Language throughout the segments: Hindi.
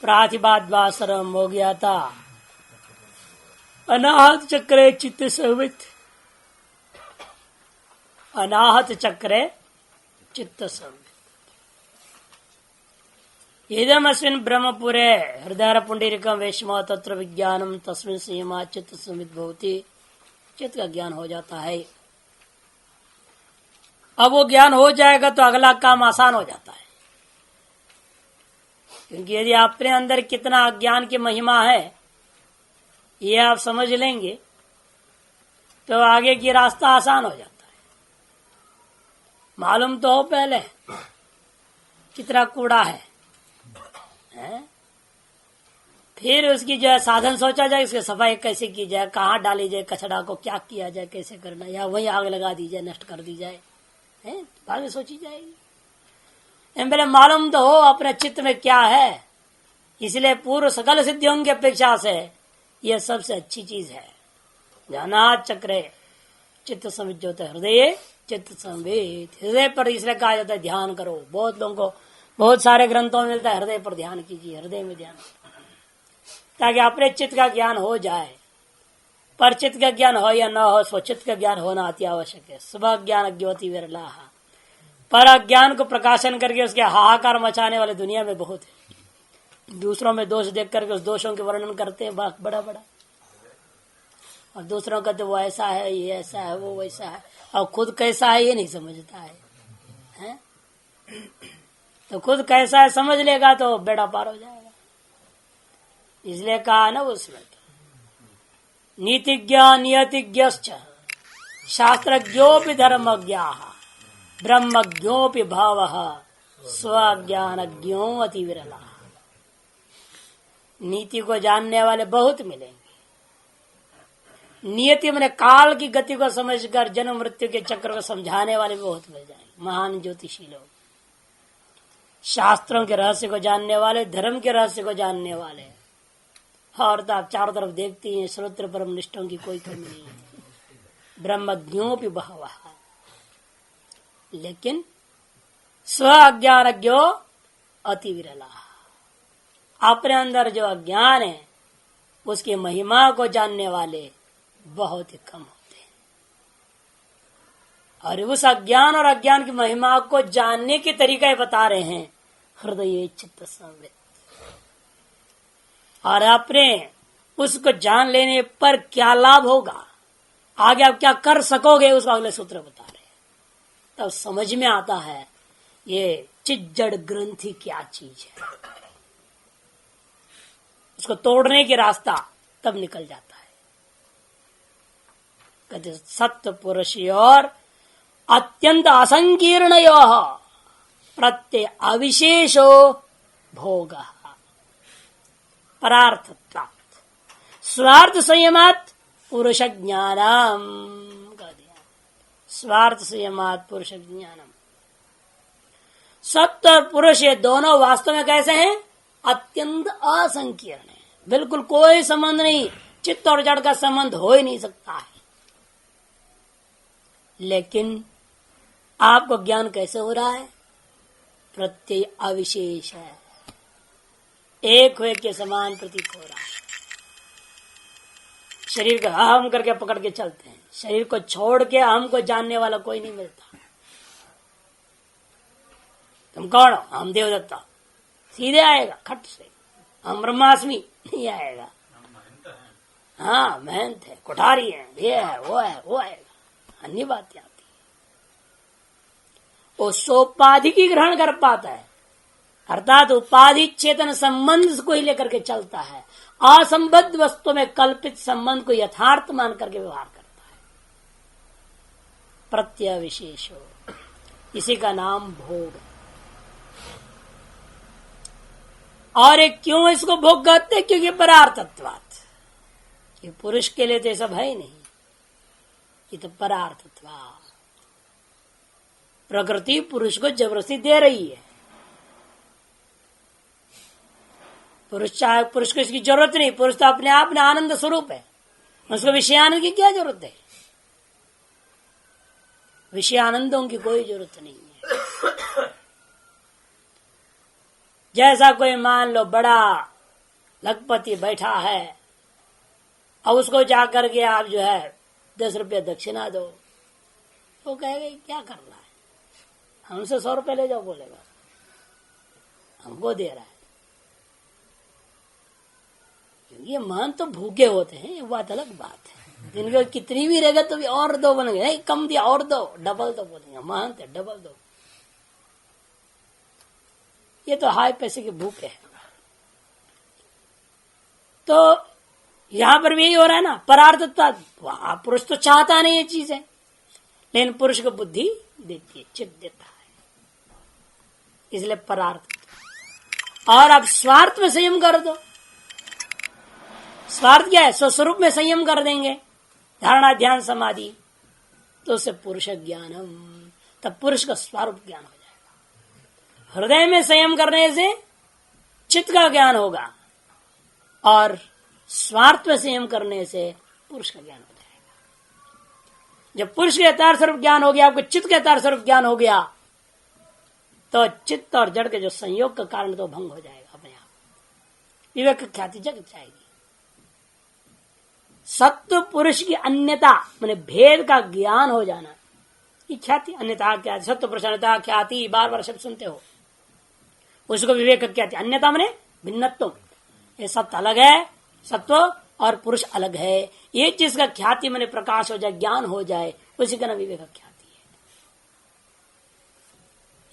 प्रातिभाद्वासरम हो गया था। अनाहत चक्रे चित्त संवित, अनाहत चक्रे चित्त संवित। इदमस्मिन् ब्रह्मपुरे हृदय पुंडरीकम वेश्म तत्र विज्ञानम तस्मिन् संयमा चित्त संवित भवति। चित्त का ज्ञान हो जाता है। अब वो ज्ञान हो जाएगा तो अगला काम आसान हो जाता है, क्योंकि यदि अपने अंदर कितना अज्ञान की महिमा है ये आप समझ लेंगे तो आगे की रास्ता आसान हो जाता है। मालूम तो हो पहले कितना कूड़ा है? फिर उसकी जो है साधन सोचा जाए, इसकी सफाई कैसे की जाए, कहाँ डाली जाए कचरा को, क्या किया जाए, कैसे करना, या वहीं आग लगा दी जाए, नष्ट कर दी जाए, बाद में सोची जाएगी। पहले मालूम तो हो अपने चित्त में क्या है। इसलिए पूर्व सकल सिद्धियों की अपेक्षा से यह सबसे अच्छी चीज है। ध्यानात् चक्रे चित्त संवित जो होता है, हृदय चित्त संवित। हृदय पर इसलिए कहा जाता है ध्यान करो। बहुत लोगों को बहुत सारे ग्रंथों में मिलता है हृदय पर ध्यान कीजिए, हृदय में ध्यान, ताकि अपने चित्त का ज्ञान हो जाए। पर चित्त का ज्ञान हो या न हो, स्वचित्त का ज्ञान होना अति आवश्यक है। सुबह ज्ञान अज्ञोति विरला, पर अज्ञान को प्रकाशन करके उसके हाहाकार मचाने वाले दुनिया में बहुत है। दूसरों में दोष देख करके उस दोषों के वर्णन करते हैं बड़ा बड़ा, और दूसरों का तो वो ऐसा है, ये ऐसा है, वो वैसा है, और खुद कैसा है ये नहीं समझता है? तो खुद कैसा है समझ लेगा तो बेड़ा पार हो जाएगा। इसलिए कहा ना उसमें नीतिज्ञ नियतिज्ञश्च शास्त्रज्ञोपि धर्मज्ञाः ब्रह्मज्ञोपि भावः स्वज्ञानज्ञो अति विरला। नीति को जानने वाले बहुत मिलेंगे। नियति मैंने काल की गति को समझकर जन्म मृत्यु के चक्र को समझाने वाले बहुत मिल जाएंगे, महान ज्योतिषी लोग। शास्त्रों के रहस्य को जानने वाले, धर्म के रहस्य को जानने वाले। और तो आप चारों तरफ देखती हैं श्रोत्र परम निष्ठों की कोई कमी नहीं है। ब्रह्मज्ञोपि बहवः, लेकिन स्व अज्ञानज्ञो अति विरला। अपने अंदर जो अज्ञान है उसकी महिमा को जानने वाले बहुत ही कम होते हैं। और उस अज्ञान और अज्ञान की महिमा को जानने के तरीका बता रहे हैं हृदय चित्त संवित। और अपने उसको जान लेने पर क्या लाभ होगा, आगे आप क्या कर सकोगे, उसको अगले सूत्र बता रहे हैं। तब समझ में आता है ये चिज्जड़ ग्रंथि क्या चीज है। उसको तोड़ने के रास्ता तब निकल जाता है। कहते सत्य पुरुष और अत्यंत असंकीर्णयो प्रत्यय अविशेषो भोग परार्थ प्राप्त स्वार्थ संयमात पुरुष ज्ञानम कह दिया। स्वार्थ संयमात पुरुष ज्ञानम। सत्य और पुरुष ये दोनों वास्तव में कैसे हैं? अत्यंत असंकीर्ण है। बिल्कुल कोई संबंध नहीं, चित्त और जड़ का संबंध हो ही नहीं सकता है। लेकिन आपको ज्ञान कैसे हो रहा है? प्रत्यय अविशेष है, एक हुए के समान प्रतीत हो रहा है। शरीर का अहम करके पकड़ के चलते हैं, शरीर को छोड़ के अहम को जानने वाला कोई नहीं मिलता। तुम कौन हो? हम देवदत्ता, सीधे आएगा खट से। हम ब्रह्मास्मि नहीं आएगा। हाँ महंत है, कोठारी है, ये है, वो आएगा। अन्य बातें आती है। वो सोपाधि की ग्रहण कर पाता है, अर्थात उपाधि चेतन संबंध को ही लेकर के चलता है। असंबद्ध वस्तु में कल्पित संबंध को यथार्थ मान करके व्यवहार करता है। प्रत्यय विशेष हो, इसी का नाम भोग। और एक क्यों इसको भोग कहते? क्योंकि परार्थत्वात्। ये पुरुष के लिए तो सब है ही नहीं, ये तो परार्थत्वात्। प्रकृति पुरुष को जबरदस्ती दे रही है। पुरुष चाहे, पुरुष को इसकी जरूरत नहीं। पुरुष तो अपने आप में आनंद स्वरूप है, उसको विषयानंद की क्या जरूरत है? विषयानंदों की कोई जरूरत नहीं है। जैसा कोई मान लो बड़ा लखपति बैठा है, अब उसको जाकर के आप जो है 10 रुपया दक्षिणा दो, तो कहेगा क्या करना है, हमसे 100 रुपये ले जाओ, बोलेगा हमको दे रहा है। क्योंकि ये मान तो भूखे होते हैं, ये बात अलग बात है। जिनके कितनी भी रहेगा तो भी और दो बनेंगे, नहीं कम दिया और दो, डबल दो बोलेंगे, मान थे डबल दो। ये तो हाई पैसे के भूखे हैं। तो यहां पर भी यही हो रहा है ना, परार्थता। पुरुष तो चाहता नहीं ये चीजें, लेकिन पुरुष को बुद्धि देती है, चित्त देता है, इसलिए परार्थ। और अब स्वार्थ में संयम कर दो। स्वार्थ क्या है? स्वस्वरूप में संयम कर देंगे, धारणा ध्यान समाधि, तो उससे पुरुष ज्ञानम, तब पुरुष का स्वरूप ज्ञान हो जाएगा। हृदय में संयम करने से चित्त का ज्ञान होगा, और स्वार्थ में संयम करने से पुरुष का ज्ञान हो जाएगा। जब पुरुष के यथार्थ स्वरूप ज्ञान हो गया, आपको चित्त के यथार्थ स्वरूप ज्ञान हो गया, तो चित्त और जड़ के जो संयोग का कारण तो भंग हो जाएगा अपने आप, विवेक ख्याति जग जाएगी। सत्व पुरुष की अन्यता माने भेद का ज्ञान हो जाना, ये ख्याति। अन्यता क्या? सत्व पुरुष अन्यता ख्याति, बार बार शब्द सुनते हो, उसको विवेक ख्याति। अन्यता माने भिन्नत्व, ये सत्य अलग है, सत्व और पुरुष अलग है, ये चीज का ख्याति माने प्रकाश हो जाए, ज्ञान हो जाए, उसी का नाम विवेक ख्याति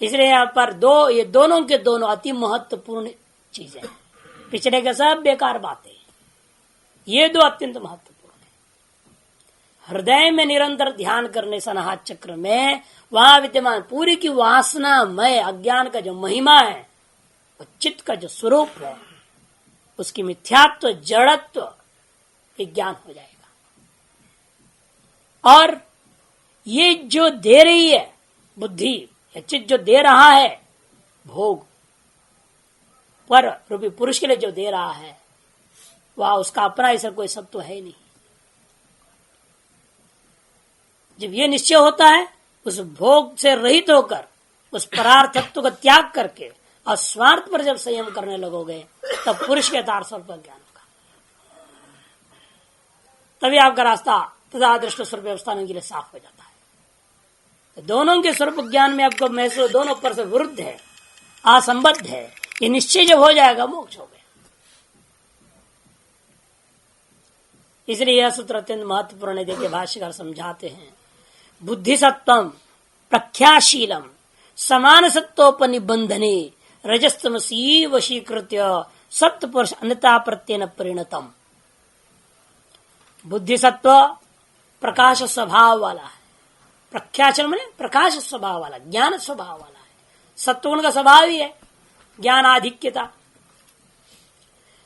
है। इसलिए यहाँ पर ये दोनों के दोनों अति महत्वपूर्ण चीजें, पिछले के सब बेकार बातें, ये दो अत्यंत महत्वपूर्ण है। हृदय में निरंतर ध्यान करने से अनाहत चक्र में वहां विद्यमान पूरी की वासनामय अज्ञान का जो महिमा है, वो चित्त का जो स्वरूप है, उसकी मिथ्यात्व जड़त्व के ज्ञान हो जाएगा। और ये जो दे रही है बुद्धि या चित्त, जो दे रहा है भोग, पर रूपी पुरुष के लिए जो दे रहा है, वह उसका अपना ऐसा कोई सत्व है नहीं। जब ये निश्चय होता है, उस भोग से रहित होकर, उस परार्थत्व का त्याग करके और स्वार्थ पर जब संयम करने लगोगे, तब पुरुष के यथार्थ स्वरूप का ज्ञान होगा। तभी आपका रास्ता तथा दृष्ट स्वरूप व्यवस्था के लिए साफ हो जाता है। तो दोनों के स्वरूप ज्ञान में आपको महसूस, दोनों पर से विरुद्ध है, असंबद्ध है, ये निश्चय जब हो जाएगा, मोक्ष हो गया। इसलिए यह सूत्र अत्यंत महत्वपूर्ण है। देखिए भाष्यकार समझाते हैं, बुद्धि सत्वम प्रख्याशीलम समान सत्वोपनिबंधने रजस्तमसी वशीकृत्य सत्व पुरुष अन्यता प्रत्येन परिणतम। बुद्धि सत्व प्रकाश स्वभाव वाला है, प्रख्याचल माने प्रकाश स्वभाव वाला, ज्ञान स्वभाव वाला है। सत्वगुण का स्वभाव ही है ज्ञानाधिक्यता।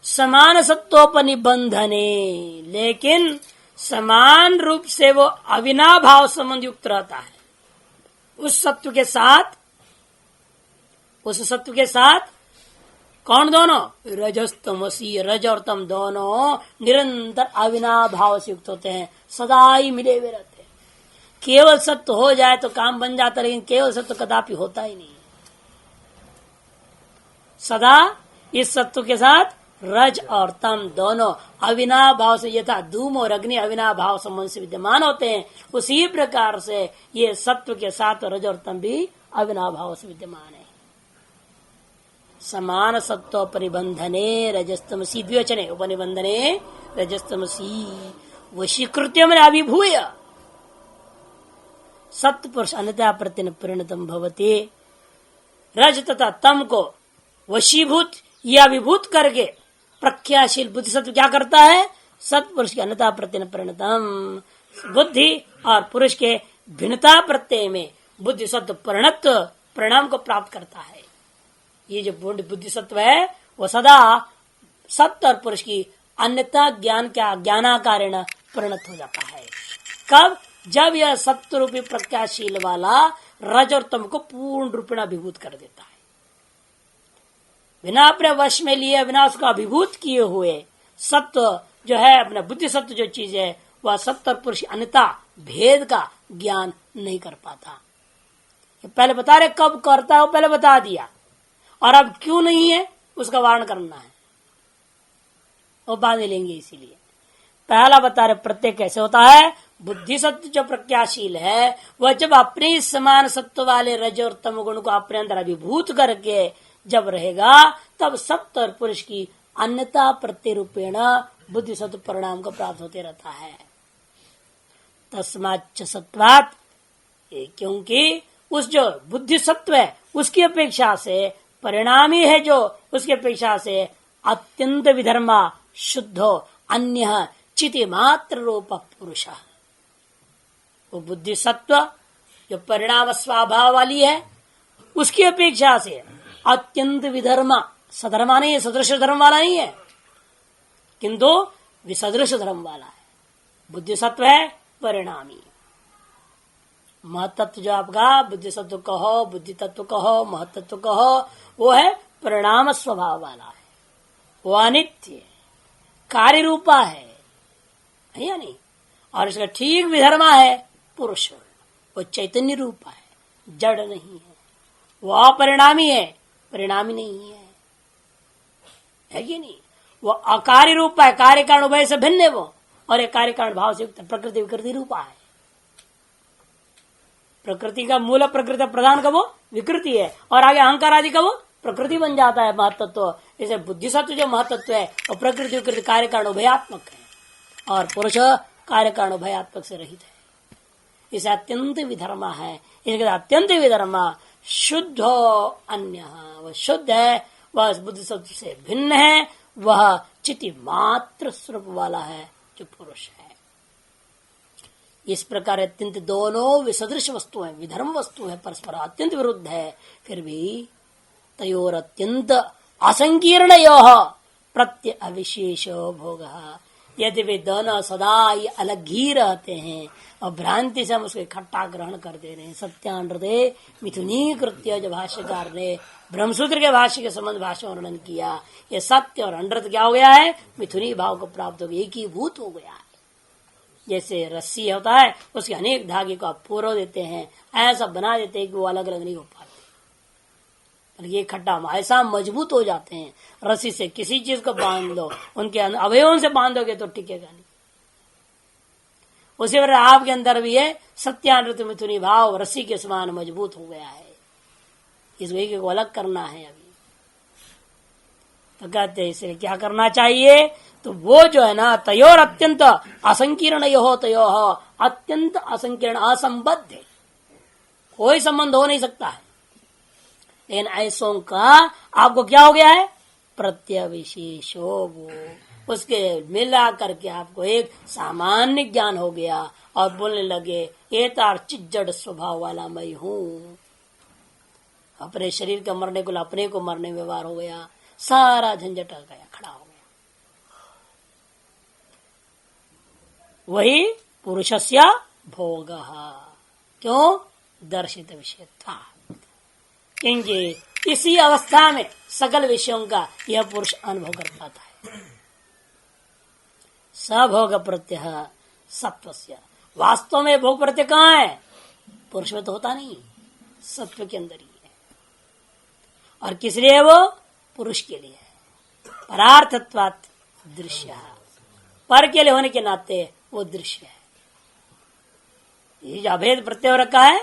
समान सत्वोपनिबंधने, लेकिन समान रूप से वो अविनाभाव संबंध युक्त रहता है उस सत्व के साथ। उस सत्व के साथ कौन? दोनों रजस्तमसी, रज और तम दोनों निरंतर अविनाभाव से युक्त होते हैं, सदा ही मिले हुए रहते हैं। केवल सत्व हो जाए तो काम बन जाता, लेकिन केवल सत्व कदापि होता ही नहीं। सदा इस सत्व के साथ रज और तम दोनों अविनाभाव से, यथा धूम और अग्नि अविनाभाव संबंध से विद्यमान होते हैं, उसी प्रकार से ये सत्व के साथ रज और तम भी अविनाभाव से विद्यमान है। समान सत्व परिबंधने रजस्तमसी, द्विवचने उपनिबंधने रजस्तमसी वशीकृत्य में अभिभूय सत्य पुरुष अन्यथा प्रत्यन परिणतम भवते। रज तथा तम को वशीभूत या विभूत करके प्रख्याशील बुद्धि सत्व क्या करता है? सत्पुरुष के अन्यथा प्रत्यय परिणतम, बुद्धि और पुरुष के भिन्नता प्रत्यय में बुद्धि सत्व परिणत परिणाम को प्राप्त करता है। ये जो बुद्धि सत्व है वो सदा सत्य और पुरुष की अन्यथा ज्ञान का ज्ञानाकारेण परिणत हो जाता है। कब? जब यह सत्य रूपी प्रख्याशील वाला रज और तम को पूर्ण रूपेण अभिभूत कर देता है। बिना अपने वश में लिए, बिना उसको अभिभूत किए हुए सत्व जो है, अपना बुद्धि सत्व जो चीज है, वह सत्य और पुरुष अन्यता भेद का ज्ञान नहीं कर पाता। पहले बता रहे कब करता है, वो पहले बता दिया, और अब क्यों नहीं है उसका वारण करना है। वो बाद में लेंगे। इसीलिए पहला बता रहे प्रत्यय कैसे होता है। बुद्धि सत्व जो प्रज्ञाशील है वह जब अपने समान सत्व वाले रज और तम गुण को अपने अंदर अभिभूत करके जब रहेगा तब सत्व और पुरुष की अन्यता प्रत्यय रूपेण बुद्धि सत्व परिणाम को प्राप्त होते रहता है। तस्माच्च सत्वात्, क्योंकि उस जो बुद्धि सत्व है उसकी अपेक्षा से परिणामी है जो उसकी अपेक्षा से अत्यंत विधर्मा शुद्धो अन्य चिति मात्र रूप पुरुष। वो बुद्धि सत्व जो परिणाम स्वभाव वाली है उसकी अपेक्षा से अत्यंत विधर्मा, सधर्मा नहीं है, सदृश धर्म वाला नहीं है, किंतु विसदृश धर्म वाला है। बुद्धि सत्व है परिणामी। महतत्व जो आपका बुद्धि सत्व कहो, बुद्धि तत्व कहो, महतत्व कहो, वो है परिणाम स्वभाव वाला है। वो अनित्य कार्य रूपा है या नहीं। और इसका ठीक विधर्मा है पुरुष, वो चैतन्य रूपा है, जड़ नहीं है। वो अपरिणामी है, परिणामी नहीं है कि नहीं। वो अकार्य रूपा है, कार्य कारण उभय से भिन्न है वो, और एक कार्य कारण भाव से युक्त प्रकृति विकृति रूपा है। प्रकृति का मूल प्रकृति प्रधान का वो विकृति है, और आगे अहंकार आदि का वो प्रकृति बन जाता है महतत्व। जैसे बुद्धि सत्व जो महतत्व है वो प्रकृति विकृति कार्य कारण उभयात्मक है, और पुरुष कार्य कारण उभयात्मक से रहित है। इसे अत्यंत विधर्मा है। इसके अत्यंत विधर्मा शुद्ध अन्य, वह शुद्ध है, वह बुद्धि सत्व से भिन्न है, वह चिति मात्र स्वरूप वाला है जो पुरुष है। इस प्रकार अत्यंत दोनों विसदृश वस्तु है, विधर्म वस्तु है, परस्पर अत्यंत विरुद्ध है, फिर भी तयोर अत्यंत असंकीर्णयोः प्रत्यय अविशेषो भोगः। यदि वे दोनों सदा ही अलग ही रहते हैं और भ्रांति से हम उसको इकट्ठा ग्रहण कर दे रहे हैं। सत्यानृदे मिथुनीकृत्य जो भाष्यकार ने ब्रह्मसूत्र के भाष्य के संबंध भाष्य वर्णन किया, ये सत्य और अनृत क्या हो गया है, मिथुनी भाव को प्राप्त हो गया, एक ही भूत हो गया है। जैसे रस्सी होता है उसके अनेक धागे को आप पूरो देते हैं, ऐसा बना देते हैं कि वो अलग अलग नहीं हो पाते, ये इकट्ठा ऐसा मजबूत हो जाते हैं। रस्सी से किसी चीज को बांध लो, उनके अवयवों से बांधोगे तो टिकेगा नहीं। उसी तरह आपके अंदर भी है सत्यानृत मिथुनी भाव रस्सी के समान मजबूत हो गया है। इस वही को अलग करना है अभी। तो कहते हैं इसलिए क्या करना चाहिए, तो वो जो है ना तयोर अत्यंत असंकीर्ण यो तयो अत्यंत असंकीर्ण असंबद्ध है, कोई संबंध हो नहीं सकता है। लेकिन ऐसों का आपको क्या हो गया है, प्रत्यय विशेषो, वो उसके मिला करके आपको एक सामान्य ज्ञान हो गया और बोलने लगे ये तार चिज्जड़ स्वभाव वाला मैं हूं। अपने शरीर के मरने को अपने को मरने व्यवहार हो गया, सारा झंझट आ गया, खड़ा हो गया। वही पुरुषस्य भोगः, क्यों, दर्शित विषय था। क्योंकि इसी अवस्था में सकल विषयों का यह पुरुष अनुभव कर पाता है। सभोग प्रत्यय सत्वस्य, वास्तव में भोग प्रत्यय कहाँ है, पुरुष में तो होता नहीं, सत्व के अंदर ही है। और किस लिए, वो पुरुष के लिए है। परार्थत्वात् दृश्य, पर के लिए होने के नाते वो दृश्य है। ये जो अभेद प्रत्यय रखा है,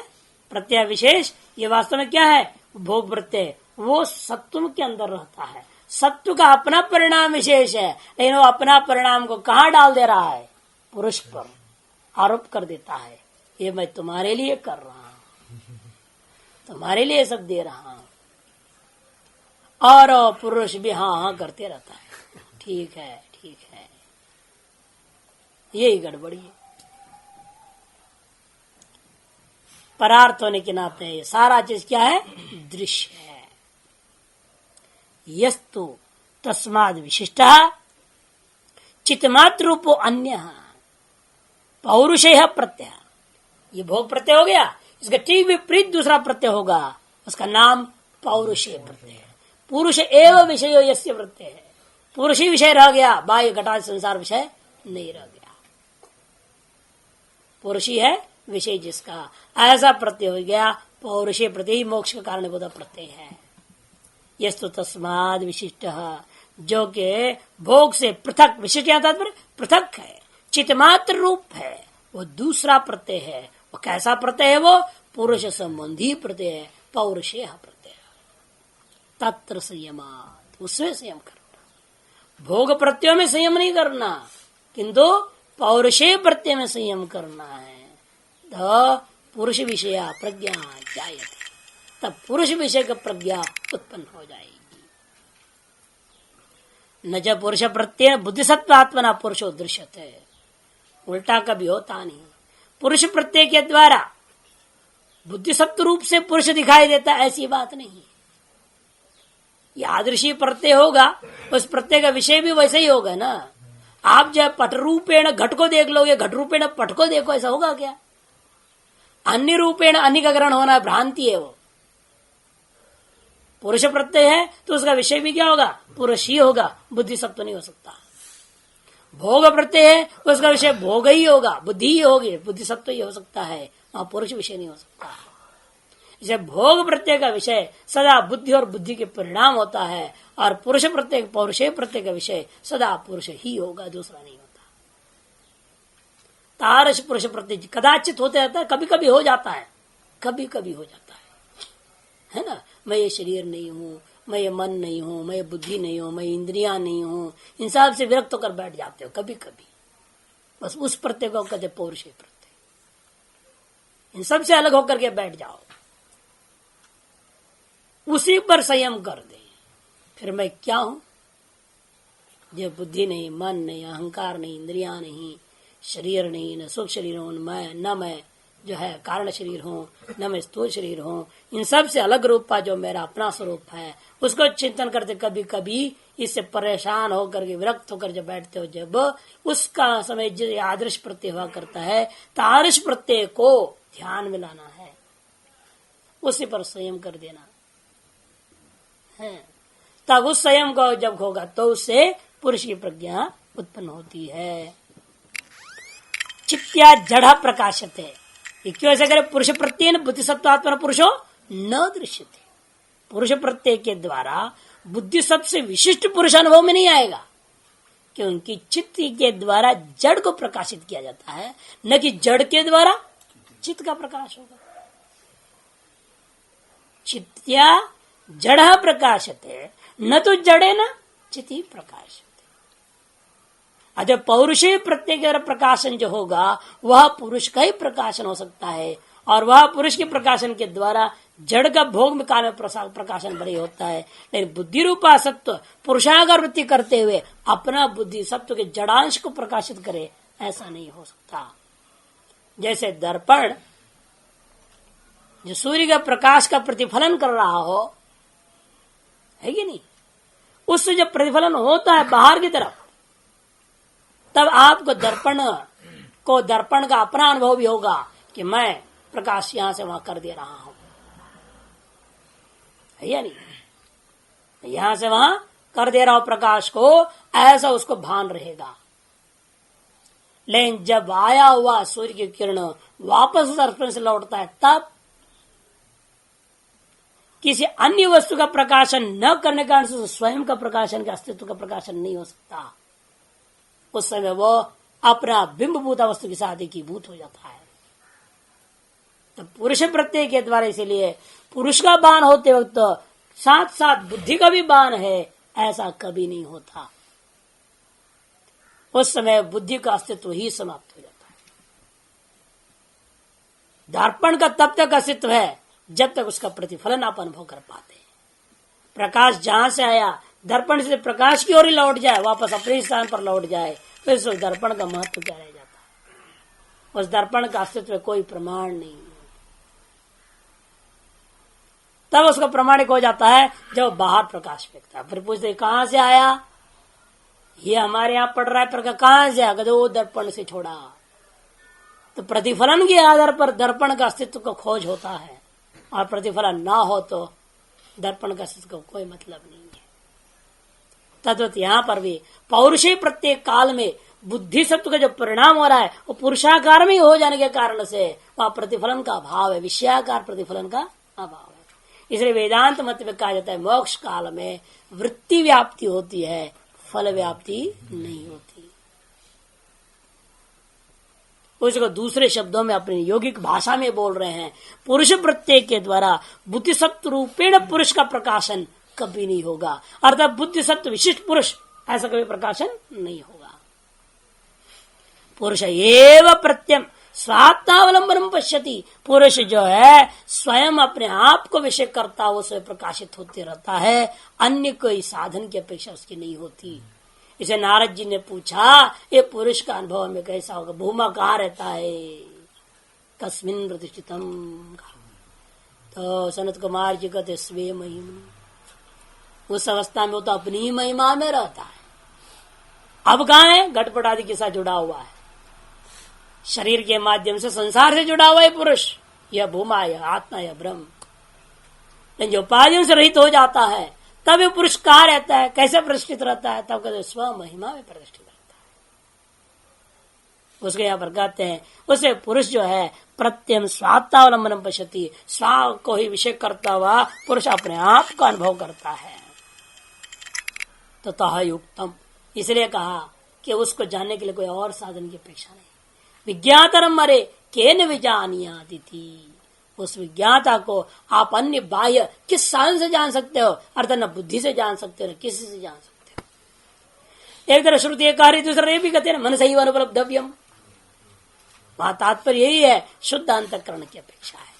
प्रत्यय विशेष, ये वास्तव में क्या है, भोग प्रत्यय, वो सत्व के अंदर रहता है। सत्व का अपना परिणाम विशेष है, लेकिन वो अपना परिणाम को कहाँ डाल दे रहा है, पुरुष पर आरोप कर देता है। ये मैं तुम्हारे लिए कर रहा हूं, तुम्हारे लिए सब दे रहा हूं, और पुरुष भी हाँ हाँ करते रहता है, ठीक है ठीक है। यही गड़बड़ी है। परार्थ होने के नाते सारा चीज क्या है, दृश्य है। यस्तु तस्माद् विशिष्ट चित्तमात्र रूपो अन्य पौरुषेय प्रत्यय, ये भोग प्रत्यय हो गया, इसका ठीक विपरीत दूसरा प्रत्यय होगा, उसका नाम पौरुषेय प्रत्यय है। पुरुष एवं विषयो यस्य प्रत्यय है, पुरुष ही विषय रह गया, बाह्य घटा संसार विषय नहीं रह गया, पुरुष ही है विषय जिसका, ऐसा प्रत्यय हो गया। पौरुषेय प्रत्यय मोक्ष का कारण बोधा प्रत्यय है। यस्तु तस्माद विशिष्ट, जो के भोग से पृथक, विशिष्ट या तात्पर्य पृथक है, चित्मात्र रूप है, वो दूसरा प्रत्यय है। वो कैसा प्रत्यय है? वो पुरुष संबंधी प्रत्यय है, पौरुषेय प्रत्यय। तत्र संयमात्, उसमें संयम करना। भोग प्रत्ययों में संयम नहीं करना, किंतु पौरुषेय प्रत्यय में संयम करना है। पुरुष विषय प्रज्ञा जायते, तब पुरुष विषय का प्रज्ञा उत्पन्न हो जाएगी। न जब पुरुष प्रत्यय बुद्धिसत्व आत्मना पुरुषो दृश्यते, उल्टा कभी होता नहीं। पुरुष प्रत्यय के द्वारा बुद्धिसत्व रूप से पुरुष दिखाई देता, ऐसी बात नहीं। यादृशी प्रत्यय होगा, उस प्रत्यय का विषय भी वैसे ही होगा ना। आप जब पट रूपेण घट को देख लोगे, घट रूपेण पट को देखो, ऐसा होगा क्या? अन्य रूपेण अन्य का ग्रहण होना भ्रांति है। वो पुरुष प्रत्यय है तो उसका विषय भी क्या होगा? पुरुष ही होगा, बुद्धि सत्व नहीं हो सकता। भोग प्रत्यय है तो उसका विषय भोग ही होगा, बुद्धि ही होगी, बुद्धि सत्व ही हो सकता है, वहां पुरुष विषय नहीं हो सकता। इसे भोग प्रत्यय का विषय सदा बुद्धि और बुद्धि के परिणाम होता है, और पुरुष प्रत्यय पौरुषेय प्रत्यय का विषय सदा पुरुष ही होगा, दूसरा नहीं होता। तारस पुरुष प्रत्यय कदाचित होते रहता है, कभी कभी हो जाता है, कभी कभी हो जाता है ना। मैं ये शरीर नहीं हूँ, मैं ये मन नहीं हूँ, मैं ये बुद्धि नहीं हूँ, मैं इंद्रियां नहीं हूँ, इन सब से विरक्त होकर बैठ जाते हो कभी कभी। बस उस प्रत्यय को कहते पौरुषेय प्रत्यय। इन सब से अलग होकर के बैठ जाओ, उसी पर संयम कर दे। फिर मैं क्या हूं? जो बुद्धि नहीं, मन नहीं, अहंकार नहीं, इंद्रियां नहीं, शरीर नहीं, न सुख शरीर हूं, न मैं जो है कारण शरीर हूं, न मैं स्थूल शरीर हूं, इन सब से अलग रूप का जो मेरा अपना स्वरूप है, उसको चिंतन करते कभी कभी इससे परेशान होकर के विरक्त होकर जब बैठते हो, जब उसका समय जो आदर्श प्रत्यय हुआ करता है, तो आदर्श प्रत्यय को ध्यान में लाना है, उसी पर संयम कर देना है। तब उस संयम को जब होगा तो उससे पुरुष की प्रज्ञा उत्पन्न होती है। चित्या जड़ प्रकाशते है, क्यों ऐसा करे? पुरुष प्रत्यय न बुद्धि सत्वात्मन पुरुषो न दृश्यते। पुरुष प्रत्यय के द्वारा बुद्धि सत्व से विशिष्ट पुरुष अनुभव में नहीं आएगा, क्योंकि चित्त के द्वारा जड़ को प्रकाशित किया जाता है, न कि जड़ के द्वारा चित्त का प्रकाश होगा। चित्या जड़ प्रकाशते न तो जड़े न चिति प्रकाशते। जब पौरुषेय प्रत्यय के प्रकाशन जो होगा वह पुरुष का ही प्रकाशन हो सकता है, और वह पुरुष के प्रकाशन के द्वारा जड़ का भोग में काल में प्रकाशन बड़े होता है। लेकिन बुद्धि रूपा सत्व पुरुषाकार वृत्ति करते हुए अपना बुद्धि सत्व के जड़ांश को प्रकाशित करे, ऐसा नहीं हो सकता। जैसे दर्पण जो सूर्य का प्रकाश का प्रतिफलन कर रहा हो, है कि नहीं, उससे जब प्रतिफलन होता है बाहर की तरफ, तब आपको दर्पण का अपना अनुभव भी होगा कि मैं प्रकाश यहां से वहां कर दे रहा हूं, है या नहीं? यहां से वहां कर दे रहा हूं प्रकाश को, ऐसा उसको भान रहेगा। लेकिन जब आया हुआ सूर्य की किरण वापस दर्पण से लौटता है, तब किसी अन्य वस्तु का प्रकाशन न करने के कारण से स्वयं का प्रकाशन के अस्तित्व का प्रकाशन नहीं हो सकता। उस समय वो अपना बिंबभूत वस्तु के साथ एकीभूत हो जाता है। तो पुरुष प्रत्यय के द्वारा इसीलिए पुरुष का बाण होते वक्त तो साथ साथ बुद्धि का भी बाण है, ऐसा कभी नहीं होता। उस समय बुद्धि का अस्तित्व ही समाप्त हो जाता है। दर्पण का तब तक अस्तित्व है जब तक उसका प्रतिफलन आप अनुभव कर पाते हैं। प्रकाश जहां से आया दर्पण से प्रकाश की ओर ही लौट जाए, वापस अपने स्थान पर लौट जाए, तो इस दर्पण का महत्व क्या रह जाता है? उस दर्पण का अस्तित्व कोई प्रमाण नहीं है। तब उसका प्रमाणिक हो जाता है जब बाहर प्रकाश फेंकता है। फिर पूछते कहां से आया? ये हमारे यहां पड़ रहा है, पर कहां से आया? वो दर्पण से छोड़ा। तो प्रतिफलन के आधार पर दर्पण का अस्तित्व को खोज होता है, और प्रतिफलन ना हो तो दर्पण का अस्तित्व को कोई मतलब नहीं है। तद्वत यहां पर भी पौरुषेय प्रत्येक काल में बुद्धि सत्व का जो परिणाम हो रहा है वो पुरुषाकार में हो जाने के कारण से वह प्रतिफलन का अभाव है, विषयाकार प्रतिफलन का अभाव है। इसलिए वेदांत मत में कहा जाता है मोक्ष काल में वृत्ति व्याप्ति होती है, फल व्याप्ति नहीं होती। उसको दूसरे शब्दों में अपनी योगिक भाषा में बोल रहे हैं, पुरुष प्रत्यय के द्वारा बुद्धि सत्व रूपेण पुरुष का प्रकाशन कभी नहीं होगा, अर्थात बुद्धि सत्व विशिष्ट पुरुष ऐसा कभी प्रकाशन नहीं होगा। पुरुष एव प्रत्यम स्वात्मावलंबनम पश्यति, पुरुष जो है स्वयं अपने आप को विषय करता हुआ स्वयं प्रकाशित होते रहता है, अन्य कोई साधन की अपेक्षा उसकी नहीं होती। इसे नारद जी ने पूछा, ये पुरुष का अनुभव में कैसा होगा, भूमा कहाँ रहता है, कस्मिन प्रतिष्ठितम, तो सनत कुमार जी कहते स्वे महिमा, उस अवस्था में वो तो अपनी ही महिमा में रहता है। अब कहाँ है, घटपट आदि के साथ जुड़ा हुआ है, शरीर के माध्यम से संसार से जुड़ा हुआ है पुरुष, यह भूमा, यह आत्मा, यह ब्रह्म। लेकिन जो उपाधियों से रहित हो जाता है तब ये पुरुष कहाँ रहता है, कैसे प्रतिष्ठित रहता है, तब कहते स्व महिमा में प्रतिष्ठित रहता है। उसके यहाँ पर कहते हैं उसे पुरुष जो है प्रत्यम स्वात्मावलंबनम पश्यति, स्व को ही विषय करता हुआ पुरुष अपने आप का अनुभव करता है। तो तह युक्तम, इसलिए कहा कि उसको जानने के लिए कोई और साधन की अपेक्षा नहीं। विज्ञातरम मरे केन विजानियाति थी, उस विज्ञाता को आप अन्य बाह्य किस साधन से जान सकते हो, अर्थात न बुद्धि से जान सकते हो न किसी से जान सकते हो। एक तरह श्रुति एक कार्य, दूसरा ये भी कहते हैं मन सही अनुपलब्धव्यम, वहां तात्पर्य यही है शुद्ध अंतःकरण की अपेक्षा है।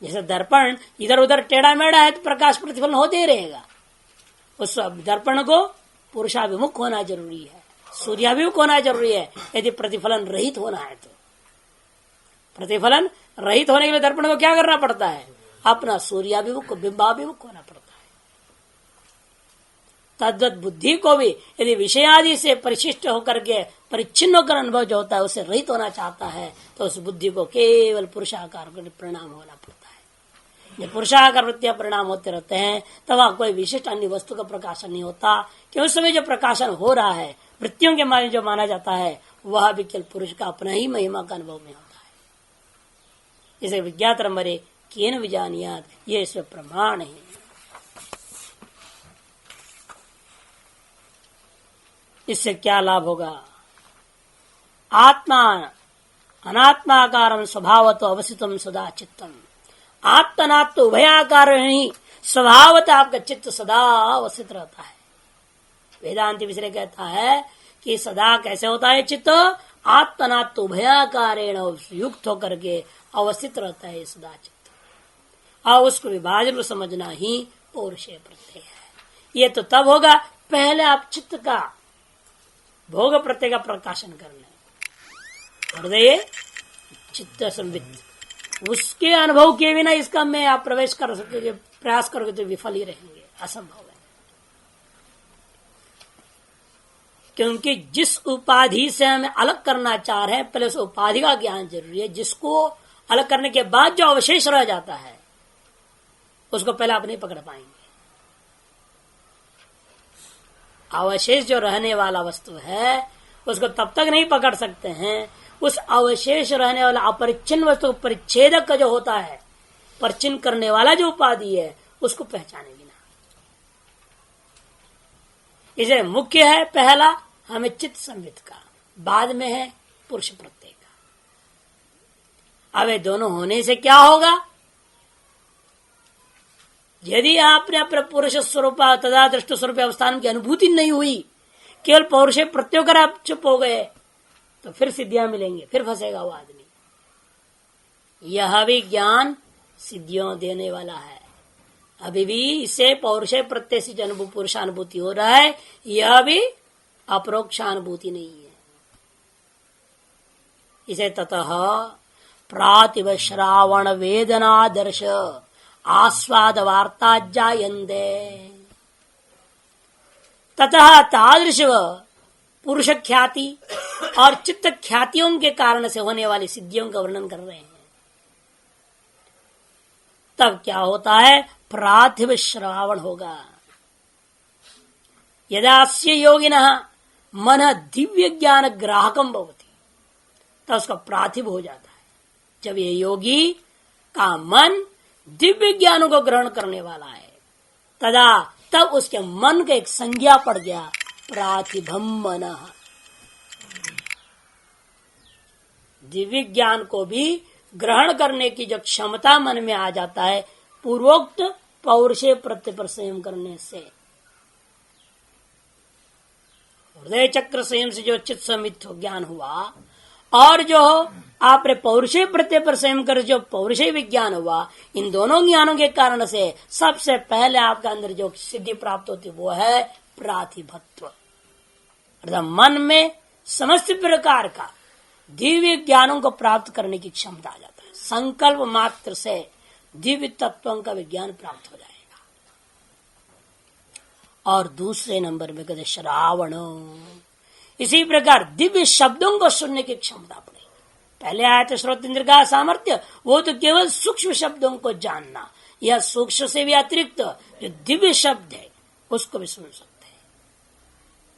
जैसे दर्पण इधर उधर टेढ़ा मेढ़ा है तो प्रकाश प्रतिफलन होते ही रहेगा, उस दर्पण को पुरुषाभिमुख होना जरूरी है, सूर्याभिमुख होना जरूरी है। यदि प्रतिफलन रहित होना है तो प्रतिफलन रहित होने के लिए दर्पण को क्या करना पड़ता है, अपना सूर्याभिमुख बिंबाभिमुख होना पड़ता है। तद्वत बुद्धि को भी यदि विषयादि से परिशिष्ट होकर के परिच्छिन्न होकर अनुभव जो होता है उससे रहित होना चाहता है तो उस बुद्धि को केवल पुरुषाकार परिणाम होना पड़ता है। जब पुरुषाकार वृत्तियां परिणाम होते रहते हैं तब वहां कोई विशिष्ट अन्य वस्तु का प्रकाशन नहीं होता, कि उस समय जो प्रकाशन हो रहा है वृत्तियों के माध्यम जो माना जाता है वह भी केवल पुरुष का अपना ही महिमा का अनुभव में होता है। इसे विज्ञात मरे केन विजानियात, ये इसमें प्रमाण है। इससे क्या लाभ होगा, आत्मा अनात्माकारम स्वभावतो अवसितम सदा चित्तम, आत्मनात्म उभयाकार ही स्वभावत आपका चित्त सदा अवस्थित रहता है। वेदांति विषय कहता है कि सदा कैसे होता है चित्त, आत्मनात्म उभयाकारेण युक्त होकर के अवस्थित रहता है सदा चित्त। और उसको विभाजन को समझना ही पौरुषेय प्रत्यय है। ये तो तब होगा पहले आप चित्त का भोग प्रत्यय का प्रकाशन कर लें, हृदय चित्त संवित, उसके अनुभव के बिना इसका में आप प्रवेश कर सकते, प्रयास करोगे तो विफल ही रहेंगे, असंभव है। क्योंकि जिस उपाधि से हमें अलग करना चाह रहे हैं पहले उस उपाधि का ज्ञान जरूरी है, जिसको अलग करने के बाद जो अवशेष रह जाता है उसको पहले आप नहीं पकड़ पाएंगे। अवशेष जो रहने वाला वस्तु है उसको तब तक नहीं पकड़ सकते हैं, उस अवशेष रहने वाला अपरिच्छिन्न वस्तु परिच्छेदक का जो होता है, परिच्छिन्न करने वाला जो उपाधि है उसको पहचाने बिना। इसे मुख्य है पहला हमें चित्त संवित का, बाद में है पुरुष प्रत्यय का। अब ये दोनों होने से क्या होगा, यदि आपने अपने पुरुष स्वरूप तथा दृष्ट स्वरूप अवस्थान की अनुभूति नहीं हुई, केवल पौरुष प्रत्यय कर आप चुप हो गए तो फिर सिद्धियां मिलेंगे, फिर फंसेगा वो आदमी। यह भी ज्ञान सिद्धियों देने वाला है। अभी भी इसे पौरुष प्रत्यय से जो पुरुषानुभूति हो रहा है यह भी अपरोक्षानुभूति नहीं है। इसे ततः प्रातिभ श्रावण वेदना दर्श आस्वाद वार्ता जायन्ते, ततः तादृश पुरुष ख्याति और चित्त ख्यातियों के कारण से होने वाली सिद्धियों का वर्णन कर रहे हैं। तब क्या होता है, प्रातिभ श्रावण होगा। यदास्य योगिनः मन दिव्य ज्ञान ग्राहकम भवति, तब उसका प्रातिभ हो जाता है। जब ये योगी का मन दिव्य ज्ञानों को ग्रहण करने वाला है, तदा तब उसके मन का एक संज्ञा पड़ गया, प्रातिभम मन। दिव्य ज्ञान को भी ग्रहण करने की जो क्षमता मन में आ जाता है पूर्वोक्त पौरुषे प्रत्यपर संयम करने से, हृदय चक्र संयम से जो चित्त समित ज्ञान हुआ, और जो आपने पौरुषे प्रत्यपर संयम कर जो पौरुषे विज्ञान हुआ, इन दोनों ज्ञानों के कारण से सबसे पहले आपके अंदर जो सिद्धि प्राप्त होती वो है प्रातिभत्व। अर्थात मन में समस्त प्रकार का दिव्य ज्ञानों को प्राप्त करने की क्षमता आ जाता है। संकल्प मात्र से दिव्य तत्वों का विज्ञान प्राप्त हो जाएगा। और दूसरे नंबर में कहते श्रावण, इसी प्रकार दिव्य शब्दों को सुनने की क्षमता पड़ेगी। पहले आया था श्रोतेंद्र का सामर्थ्य, वो तो केवल सूक्ष्म शब्दों को जानना, या सूक्ष्म से भी अतिरिक्त जो दिव्य शब्द है उसको भी सुन सकते हैं,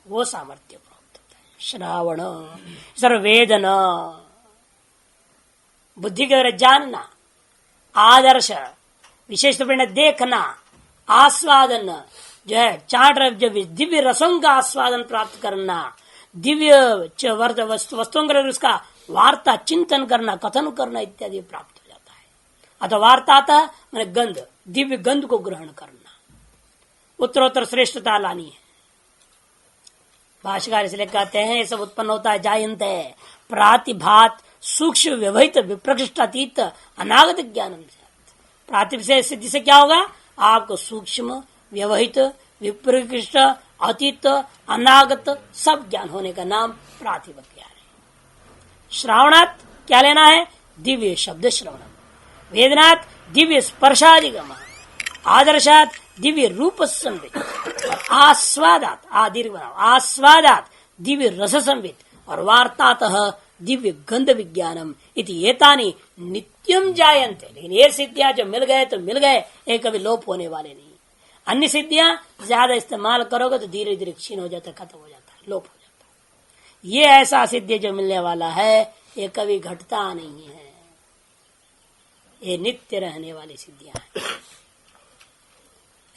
वो सामर्थ्य प्राप्त होता है। श्रावण सर्वेदन, बुद्धि के द्वारा जानना, आदर्श विशेष रूप में देखना, आस्वादन जो है चाट जो दिव्य रसों का आस्वादन प्राप्त करना, दिव्य वस्तुओं का उसका वार्ता चिंतन करना, कथन करना इत्यादि प्राप्त हो जाता है। अथवा वार्ता आता मैंने गंध, दिव्य गंध को ग्रहण करना, उत्तरोत्तर श्रेष्ठता लानी है। भाष्यकार इसलिए कहते हैं ये सब उत्पन्न होता है जायन्ते प्रातिभात सूक्ष्म व्यवहित विप्रकृष्टातीत अनागत ज्ञानम से। प्रातिभ से सिद्धि से क्या होगा, आपको सूक्ष्म व्यवहित विप्रकृष्ट अतीत अनागत सब ज्ञान होने का नाम प्रातिभ ज्ञान है। श्रावणात क्या लेना है, दिव्य शब्द श्रवण, वेदनात् दिव्य स्पर्शादिगम, आदर्शात दिव्य रूप संवित, और आस्वादात आस्वादात दिव्य रस संवित, और वार्तातः दिव्य गंध विज्ञानम इति एतानि नित्यम जायन्ते। लेकिन ये सिद्धियां जो मिल गए तो मिल गए, ये कभी लोप होने वाले नहीं। अन्य सिद्धियां ज्यादा इस्तेमाल करोगे तो धीरे धीरे क्षीण हो जाता है, खत्म हो जाता है, लोप हो जाता है। ये ऐसा सिद्धि जो मिलने वाला है ये कभी घटता नहीं है, ये नित्य रहने वाली सिद्धियां हैं।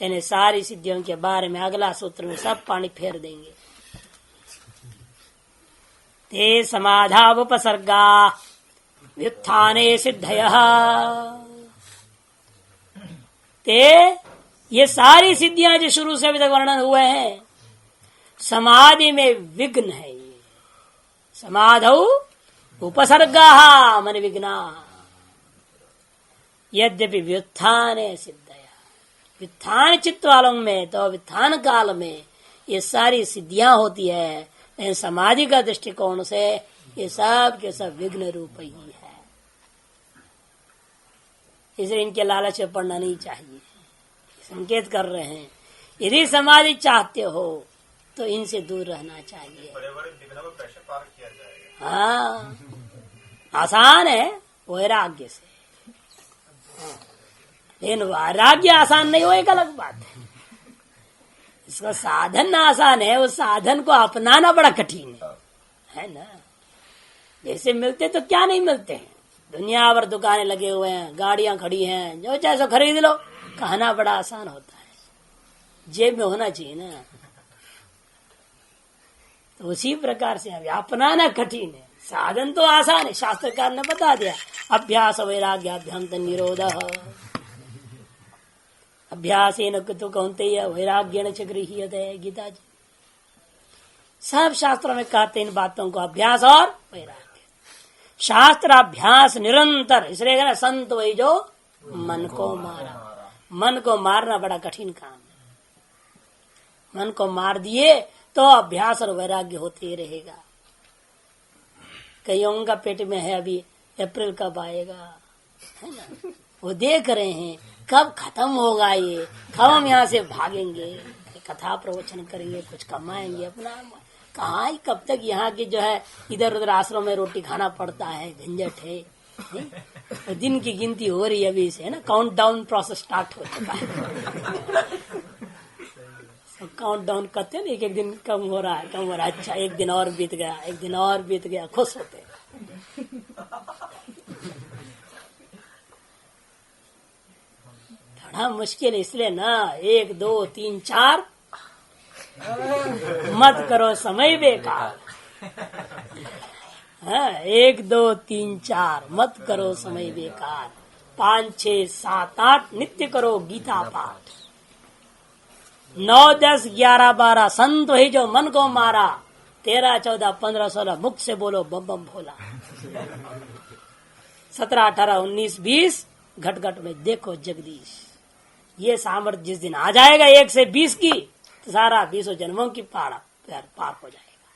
यानी सारी सिद्धियों के बारे में अगला सूत्र में सब पानी फेर देंगे। ते समाधावुपसर्गा व्युत्थाने सिद्धयः, ते ये सारी सिद्धियां जो शुरू से अभी तक वर्णन हुए हैं समाधि में विघ्न है। ये समाधौ उपसर्गा मन विघ्ना, यद्यपि व्युत्थाने सिद्धया, व्युत्थान चित्त वालों में तो व्युत्थान काल में ये सारी सिद्धियां होती है, लेकिन समाधि का दृष्टिकोण से ये सब के सब विघ्न रूप ही है। इसलिए इनके लालच में पड़ना नहीं चाहिए। संकेत कर रहे हैं यदि समाधि चाहते हो तो इनसे दूर रहना चाहिए। बड़े-बड़े विघ्नों को कैसे पार किया जाएगा? हाँ, आसान है वैराग्य से, लेकिन वैराग्य आसान नहीं हो एक अलग बात है। इसका साधन आसान है, उस साधन को अपनाना बड़ा कठिन है ना। जैसे मिलते तो क्या नहीं मिलते हैं, दुनिया भर दुकानें लगे हुए हैं, गाड़ियां खड़ी हैं, जो चाहे सो खरीद लो। कहना बड़ा आसान होता है, जेब में होना चाहिए ना। तो उसी प्रकार से अभी अपनाना कठिन है, साधन तो आसान है। शास्त्रकार ने बता दिया अभ्यास वैराग्याभ्यंत निरोध, अभ्यासेन कुतु कौन्तेय वैराग्येण च गृह्यते, गीता जी। सब शास्त्रों में कहते इन बातों को, अभ्यास और वैराग्य। शास्त्राभ्यास निरंतर, इसलिए संत वही जो मन को मारा। मन को मारना बड़ा कठिन काम है। मन को मार दिए तो अभ्यास और वैराग्य होते रहेगा। कईयों का पेट में है अभी अप्रैल कब आएगा, है ना, वो देख रहे हैं कब खत्म होगा ये, कब हम यहाँ से भागेंगे, कथा प्रवचन करेंगे, कुछ कमाएंगे अपना। कहाँ ही कब तक यहाँ की जो है इधर उधर आश्रम में रोटी खाना पड़ता है, झंझट है। तो दिन की गिनती हो रही है अभी से, है ना, काउंट डाउन प्रोसेस स्टार्ट हो चुका है। काउंट डाउन करते हैं, एक एक दिन कम हो रहा है, कम हो रहा है। अच्छा एक दिन और बीत गया, एक दिन और बीत गया, खुश होते हैं। बड़ा मुश्किल इसलिए ना 1 2 3 4 मत करो समय बेकार। हाँ, 1 2 3 4 मत करो समय बेकार। 5 6 7 8 नित्य करो गीता पाठ। 9 10 11 12 संत वही जो मन को मारा। 13 14 15 16 मुख से बोलो बम बम भोला। 17 18 19 20 घट घट में देखो जगदीश। ये सामर्थ्य जिस दिन आ जाएगा 1 से 20 की, तो सारा 20 जन्मों की पार हो जाएगा।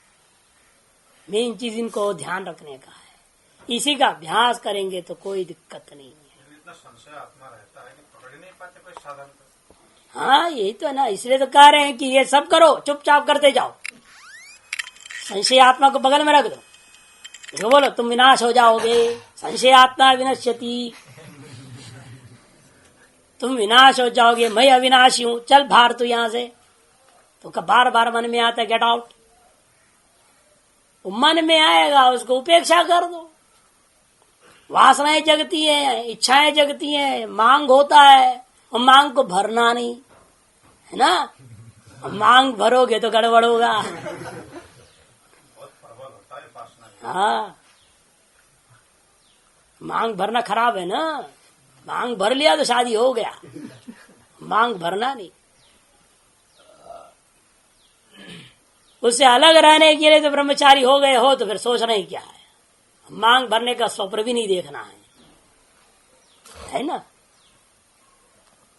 मेन चीज इनको ध्यान रखने का है। इसी का अभ्यास करेंगे तो कोई दिक्कत नहीं है। इतना संशय आत्मा रहता है कि पकड़ ही नहीं पाते कोई साधन को। हाँ, यही तो है ना, इसलिए तो कह रहे हैं कि ये सब करो, चुपचाप करते जाओ। संशय आत्मा को बगल में रख दो, जो बोलो तुम विनाश हो जाओगे। संशय आत्मा विनश्यति, तुम विनाश हो जाओगे, मैं अविनाशी हूं, चल बाहर तू यहां से। तो बार बार मन में आता है गेट आउट। मन में आएगा उसको उपेक्षा कर दो। वासनाएं जगती है, इच्छाएं जगती हैं, मांग होता है, और मांग को भरना नहीं है ना। मांग भरोगे तो गड़बड़ होगा। हाँ, मांग भरना खराब है ना। मांग भर लिया तो शादी हो गया, मांग भरना नहीं। उससे अलग रहने के लिए तो ब्रह्मचारी हो गए हो तो फिर सोचना ही क्या है। मांग भरने का स्वप्न भी नहीं देखना है ना।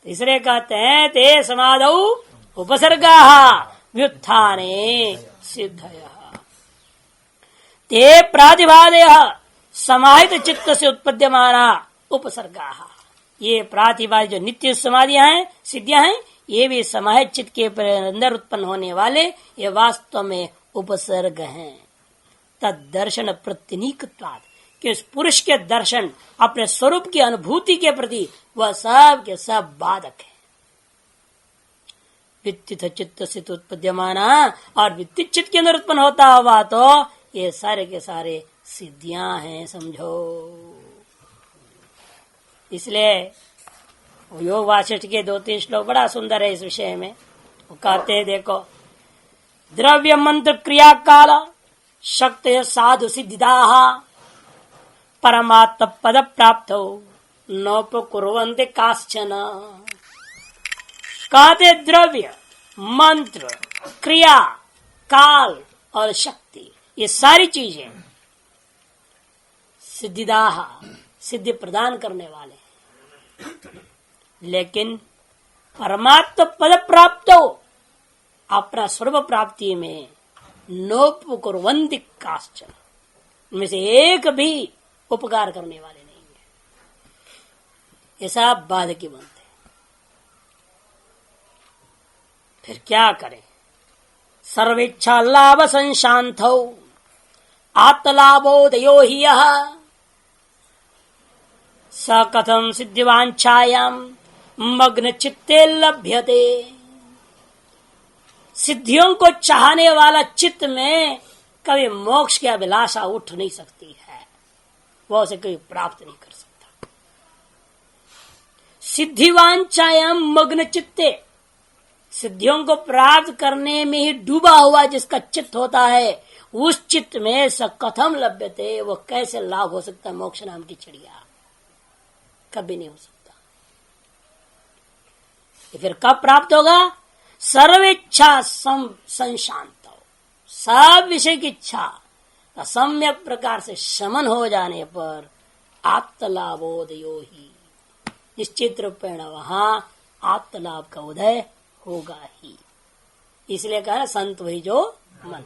इसलिए कहते हैं ते समाधौ उपसर्गा व्युत्थाने सिद्धया ते प्रातिभादय समाहित चित्त से उत्पद्यमाना उपसर्गा। ये प्रातिभाद जो नित्य समाधियां हैं, सिद्धियां हैं, ये भी समाहित चित्त के अंदर उत्पन्न होने वाले ये वास्तव में उपसर्ग हैं। तद दर्शन प्रत्यनीकत्वात्, कि उस पुरुष के दर्शन अपने स्वरूप की अनुभूति के प्रति वह सब के सब बाधक है। वित्तित चित्त से उत्पद्यमाना, और वित्तित चित्त के अंदर उत्पन्न होता हुआ तो ये सारे के सारे सिद्धियां हैं, समझो। इसलिए योग वासिष्ठ के 2-3 श्लोक बड़ा सुंदर है इस विषय में। वो कहते हैं देखो, द्रव्य मंत्र क्रिया काल शक्ति साधु सिद्धिदा परमात्म पद प्राप्त नोपकुर्वन्ते काश्चन। कहते द्रव्य मंत्र क्रिया काल और शक्ति, ये सारी चीजें सिद्धिदाह सिद्धि प्रदान करने वाले हैं। लेकिन परमात्म पद प्राप्त अपना स्वरूप प्राप्ति में नोपकुर्वन्ति काश्चन, उनमें से एक भी उपकार करने वाले नहीं है। ये सब बाधक बनते। फिर क्या करें? सर्वेच्छा लाभ संशांतौ आत्मलाभोदयो हि यः स कथम सिद्धिवांछायाम मग्न चित्ते लभ्यते। सिद्धियों को चाहने वाला चित्त में कभी मोक्ष की अभिलाषा उठ नहीं सकती है, वह उसे कभी प्राप्त नहीं कर सकता। सिद्धिवांछायाम मग्न चित्ते, सिद्धियों को प्राप्त करने में ही डूबा हुआ जिसका चित्त होता है, उस चित्त में स कथम लभ्यते, वो कैसे लाभ हो सकता है मोक्ष नाम की चिड़िया? कभी नहीं हो सकता। फिर कब प्राप्त होगा? सर्वेच्छा संशांत, सब विषय की इच्छा का सम्यक प्रकार से शमन हो जाने पर आत्मलाभोदयो ही, निश्चित रूपेण वहां आत्मलाभ का उदय होगा ही। इसलिए कहा संत वही जो मन।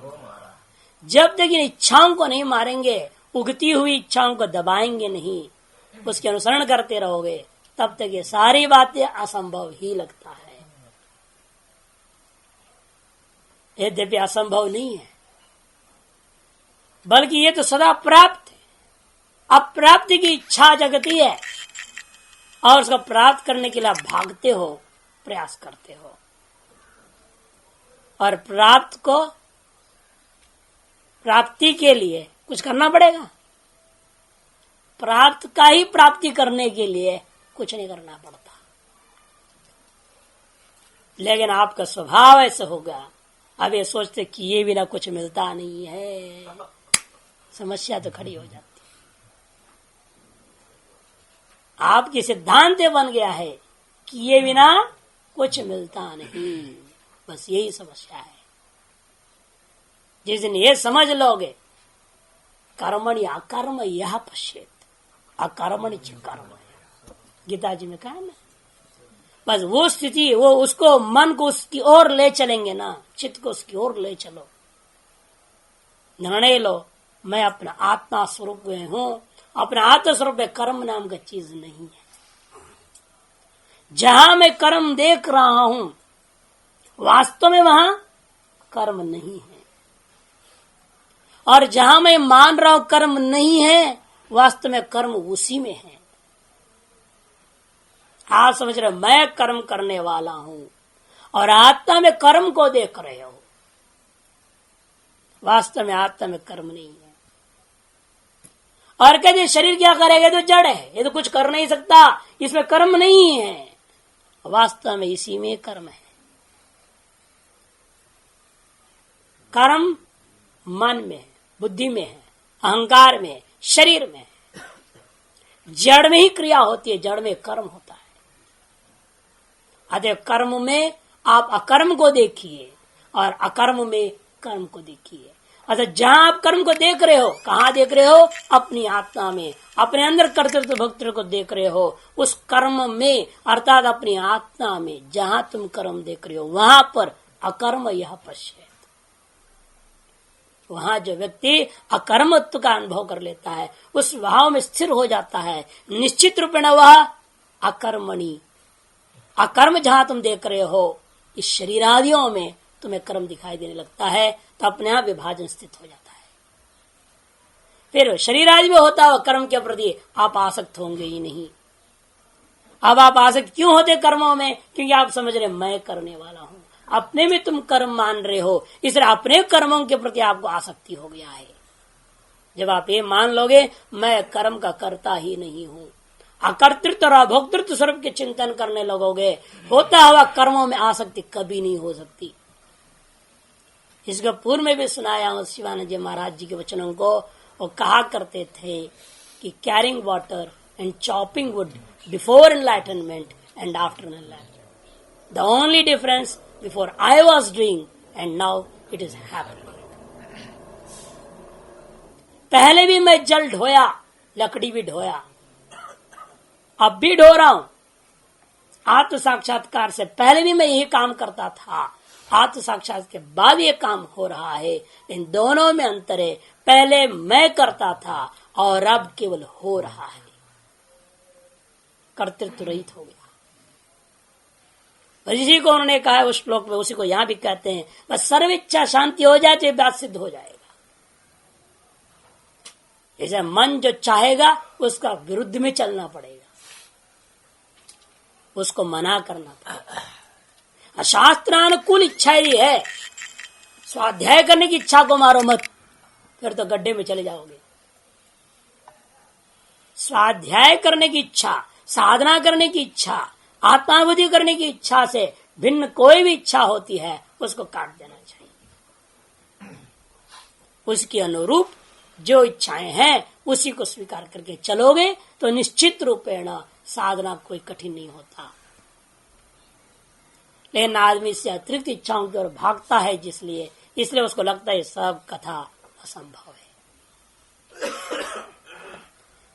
जब तक इन इच्छाओं को नहीं मारेंगे, उगती हुई इच्छाओं को दबाएंगे नहीं, उसके अनुसरण करते रहोगे, तब तक ये सारी बातें असंभव ही लगता है। यद्यपि असंभव नहीं है, बल्कि ये तो सदा प्राप्त है। अप्राप्ति की इच्छा जगती है और उसको प्राप्त करने के लिए आप भागते हो, प्रयास करते हो, और प्राप्ति के लिए कुछ करना पड़ेगा। प्राप्त का ही प्राप्ति करने के लिए कुछ नहीं करना पड़ता। लेकिन आपका स्वभाव ऐसा होगा, अब ये सोचते कि ये बिना कुछ मिलता नहीं है, समस्या तो खड़ी हो जाती। आपकी सिद्धांत बन गया है कि ये बिना कुछ मिलता नहीं, बस यही समस्या है। जिस दिन ये समझ लोगे, कर्मणि अकर्म यह पश्येत, अकर्मणि च कर्म है, गीता जी में कहा ना। बस वो स्थिति, वो उसको मन को उसकी ओर ले चलेंगे ना, चित्त को उसकी ओर ले चलो, निर्णय लो मैं अपना आत्मा स्वरूप में हूं, अपना आत्म स्वरूप में कर्म नाम का चीज नहीं है। जहां मैं कर्म देख रहा हूं वास्तव में वहां कर्म नहीं है, और जहां मैं मान रहा हूं कर्म नहीं है, वास्तव में कर्म उसी में है। आप समझ रहे, मैं कर्म करने वाला हूं और आत्मा में कर्म को देख रहे हो, वास्तव में आत्मा में कर्म नहीं है। और कहते शरीर क्या करेगा, तो जड़ है, ये तो कुछ कर नहीं सकता, इसमें कर्म नहीं है, वास्तव में इसी में कर्म है। कर्म मन में है, बुद्धि में है, अहंकार में, शरीर में है, जड़ में ही क्रिया होती है, जड़ में कर्म होता है। अतः कर्म में आप अकर्म को देखिए और अकर्म में कर्म को देखिए। अतः जहां आप कर्म को देख रहे हो, कहां देख रहे हो, अपनी आत्मा में, अपने अंदर कर्तृत्व भक्तृत्व को देख रहे हो, उस कर्म में अर्थात अपनी आत्मा में जहां तुम कर्म देख रहे हो, वहां पर अकर्म यह पश्येत। वहां जो व्यक्ति अकर्मत्व का अनुभव कर लेता है, उस भाव में स्थिर हो जाता है, निश्चित रूपेण वह अकर्मणि, अकर्म जहां तुम देख रहे हो, इस शरीर आदियों में तुम्हें कर्म दिखाई देने लगता है, तो अपने आप विभाजन स्थित हो जाता है। फिर शरीर आदि में होता हुआ कर्म के प्रति आप आसक्त होंगे ही नहीं। अब आप आसक्त क्यों होते कर्मों में, क्योंकि आप समझ रहे मैं करने वाला हूं, अपने में तुम कर्म मान रहे हो, इसलिए अपने कर्मों के प्रति आपको आसक्ति हो गया है। जब आप ये मान लोगे मैं कर्म का कर्ता ही नहीं हूं, अकर्तृत्व और अभोक्तृत्व स्वरूप के चिंतन करने लगोगे, होता हुआ कर्मों में आसक्ति कभी नहीं हो सकती। इसको पूर्व में भी सुनाया हूं शिवानंद जी महाराज जी के वचनों को। वो कहा करते थे कि carrying water and chopping would before enlightenment and after enlightenment, the only difference before I was doing and now it is happening. पहले भी मैं जल ढोया, लकड़ी भी ढोया, अब भी ढो रहा हूं। आत्म साक्षात्कार से पहले भी मैं यही काम करता था, आत्म साक्षात्कार के बाद ये काम हो रहा है। इन दोनों में अंतर है, पहले मैं करता था और अब केवल हो रहा है, कर्तृत्व रहित हो गया। इसी को उन्होंने कहा है उस श्लोक में, उसी को यहां भी कहते हैं, बस सर्व इच्छा शांति हो जाए तो ये बात सिद्ध हो जाएगा। जैसे मन जो चाहेगा उसका विरुद्ध में चलना पड़ेगा, उसको मना करना पड़ेगा। शास्त्रानुकूल इच्छा ही है, स्वाध्याय करने की इच्छा को मारो मत, फिर तो गड्ढे में चले जाओगे। स्वाध्याय करने की इच्छा, साधना करने की इच्छा, आत्मानुभूति करने की इच्छा से भिन्न कोई भी इच्छा होती है, उसको काट देना चाहिए। उसके अनुरूप जो इच्छाएं हैं उसी को स्वीकार करके चलोगे तो निश्चित रूपेण साधना कोई कठिन नहीं होता। लेकिन आदमी से अतिरिक्त इच्छाओं की ओर भागता है, इसलिए उसको लगता है सब कथा असंभव है।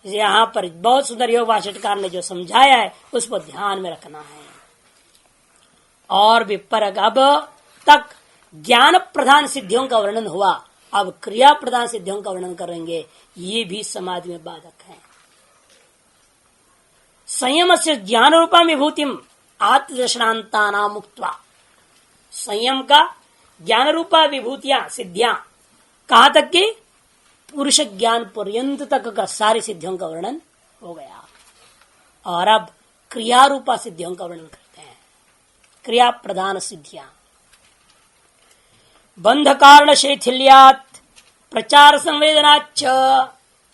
यहाँ पर बहुत सुंदर योग भाष्यकार ने जो समझाया है उस पर ध्यान में रखना है। और भी पर अब तक ज्ञान प्रधान सिद्धियों का वर्णन हुआ, अब क्रिया प्रधान सिद्धियों का वर्णन करेंगे। ये भी समाधि में बाधक है। संयम से ज्ञान रूपा विभूतिम आत्मदर्शनांता नाम मुक्त्वा, संयम का ज्ञान रूपा विभूतियां सिद्धियां कहां तक की, पुरुष ज्ञान पर्यंत तक का सारी सिद्धियों का वर्णन हो गया। और अब क्रिया रूपा सिद्धियों का वर्णन करते हैं। क्रिया प्रधान सिद्धियां बंध कारण शैथिल्यात प्रचार संवेदनाच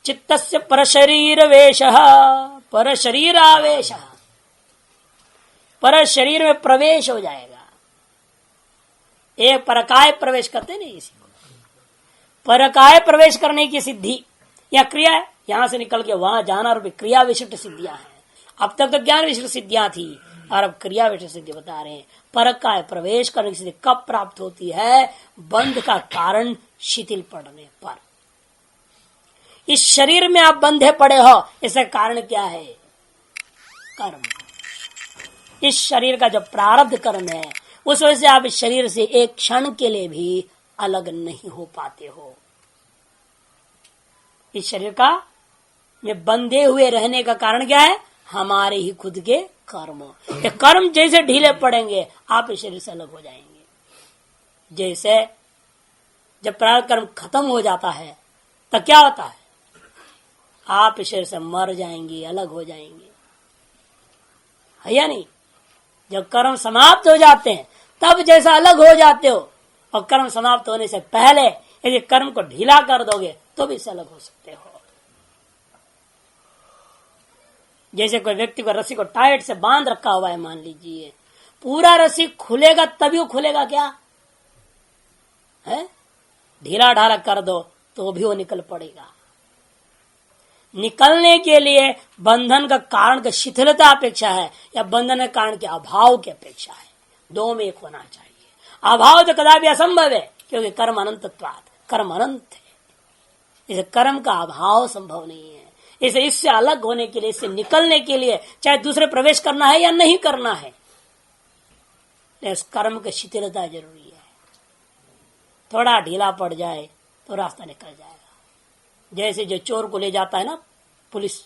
चित्तस्य परशरीर वेश, पर शरीर आवेश, पर शरीर में प्रवेश हो जाएगा। एक परकाय प्रवेश करते नहीं इसी को, परकाय प्रवेश करने की सिद्धि या क्रिया है, यहां से निकल के वहां जाना और क्रिया विशिष्ट सिद्धियां हैं। अब तक तो ज्ञान विशिष्ट सिद्धियां थी और अब क्रिया विशिष्ट सिद्धि बता रहे हैं। परकाय प्रवेश करने की सिद्धि कब प्राप्त होती है? बंध का कारण शिथिल पड़ने पर। इस शरीर में आप बंधे पड़े हो, इसका कारण क्या है? कर्म। इस शरीर का जो प्रारब्ध कर्म है, उस वजह से आप इस शरीर से एक क्षण के लिए भी अलग नहीं हो पाते हो। इस शरीर का में बंधे हुए रहने का कारण क्या है? हमारे ही खुद के कर्म। ये कर्म जैसे ढीले पड़ेंगे आप इस शरीर से अलग हो जाएंगे। जैसे जब प्रारब्ध कर्म खत्म हो जाता है तब क्या होता है? आप इस शरीर से मर जाएंगे, अलग हो जाएंगे, है या नहीं? जब कर्म समाप्त हो जाते हैं तब जैसा अलग हो जाते हो, और कर्म समाप्त होने से पहले यदि कर्म को ढीला कर दोगे तो भी इससे अलग हो सकते हो। जैसे कोई व्यक्ति को रस्सी को टाइट से बांध रखा हुआ है, मान लीजिए, पूरा रस्सी खुलेगा तभी वो खुलेगा क्या है? ढीला ढाला कर दो तो भी वो निकल पड़ेगा। निकलने के लिए बंधन का कारण का शिथिलता अपेक्षा है या बंधन के कारण के अभाव की अपेक्षा है? दो में एक होना चाहिए। अभाव तो कदापि असंभव है, क्योंकि कर्म अनंतत्वात्, कर्म अनंत है, इसे कर्म का अभाव संभव नहीं है। इसे इससे अलग होने के लिए, इससे निकलने के लिए चाहे दूसरे प्रवेश करना है या नहीं करना है, इस कर्म की शिथिलता जरूरी है। थोड़ा ढीला पड़ जाए तो रास्ता निकल जाएगा। जैसे जो चोर को ले जाता है ना पुलिस,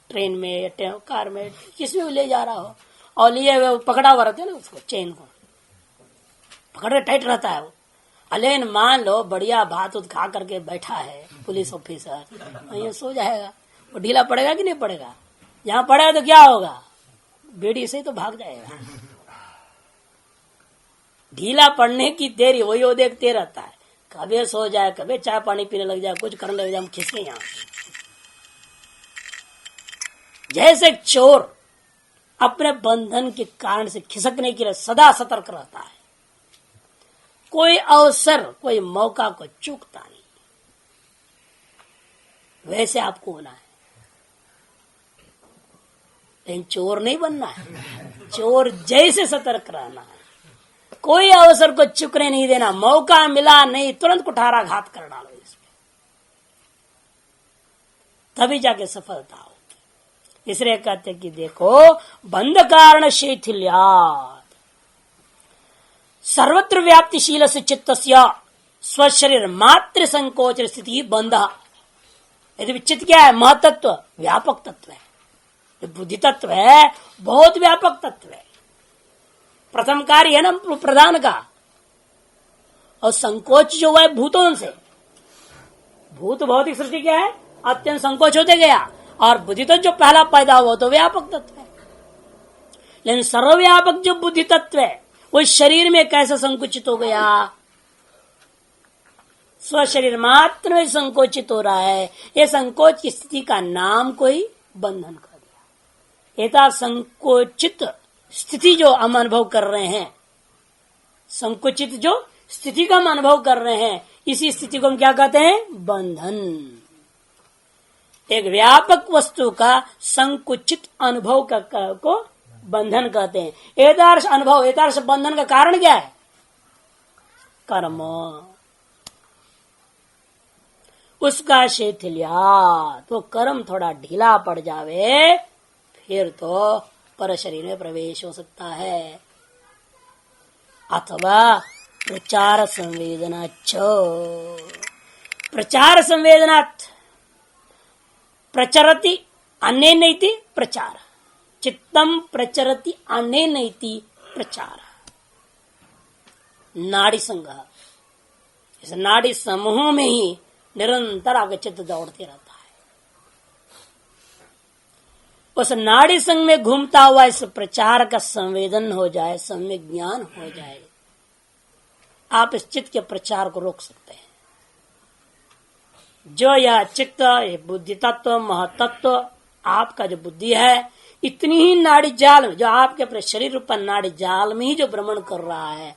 ट्रेन में या कार में, किसमें भी ले जा रहा हो, और लिए पकड़ा हुआ रहता है ना, उसको चेन को पकड़े टाइट रहता है वो। अलेन मान लो बढ़िया भात उत खा करके बैठा है पुलिस ऑफिसर, वहीं सो जाएगा, वो ढीला पड़ेगा कि नहीं पड़ेगा? जहां पड़ेगा तो क्या होगा? बेड़ी से तो भाग जाएगा। ढीला पड़ने की देरी वही वो देखते रहता है, कभी सो जाए, कभी चाय पानी पीने लग जाए, कुछ करने लग जाए, हम खिसके यहां। जैसे चोर अपने बंधन के कारण से खिसकने के लिए सदा सतर्क रहता है, कोई अवसर, कोई मौका को चूकता नहीं, वैसे आपको होना है। लेकिन चोर नहीं बनना है, चोर जैसे सतर्क रहना है, कोई अवसर को चुकने नहीं देना, मौका मिला नहीं तुरंत कुठाराघात कर डालो इसमें, तभी जाके सफलता होगी। इसलिए कहते कि देखो, बंध कारण शैथिल्यात् सर्वत्र व्याप्तिशील से चित्तस्य स्वशरीर मात्र संकोच स्थिति बंध। यदि चित्त क्या है? महतत्व, व्यापक तत्व है। बुद्धि तत्व है, बहुत व्यापक तत्व है, प्रथम कार्य है ना प्रधान का। और संकोच जो हुआ है भूतों से, भूत भौतिक सृष्टि क्या है? अत्यंत संकोच होते गया, और बुद्धि तत्व जो पहला पैदा हुआ तो व्यापक तत्व है। लेकिन सर्वव्यापक जो बुद्धि तत्व है वो शरीर में कैसे संकुचित हो गया? स्वशरीर मात्र में संकोचित हो रहा है। ये संकोच की स्थिति का नाम कोई बंधन कर दिया। ये संकोचित स्थिति जो हम अनुभव कर रहे हैं, संकुचित जो स्थिति का हम अनुभव कर रहे हैं, इसी स्थिति को हम क्या कहते हैं? बंधन। एक व्यापक वस्तु का संकुचित अनुभव को बंधन कहते हैं। एतादृश अनुभव, एतादृश बंधन का कारण क्या है? कर्म। उसका शैथिल्यात्, तो कर्म थोड़ा ढीला पड़ जावे, फिर तो पर शरीर में प्रवेश हो सकता है। अथवा प्रचार संवेदना, प्रचार संवेदनात् प्रचरति अन्येनैति प्रचार, चित्तम प्रचरति अन्येनैति प्रचार। नाड़ी संघ, इस नाड़ी समूह में ही निरंतर आपका चित्त दौड़ते रहता है। उस नाड़ी संघ में घूमता हुआ इस प्रचार का संवेदन हो जाए, सम्यक ज्ञान हो जाए, आप इस चित्त के प्रचार को रोक सकते हैं। जो यह चित्त, ये बुद्धि तत्व, महतत्व, आपका जो बुद्धि है, इतनी ही नाड़ी जाल में, जो आपके अपने शरीर पर नाड़ी जाल में ही जो भ्रमण कर रहा है,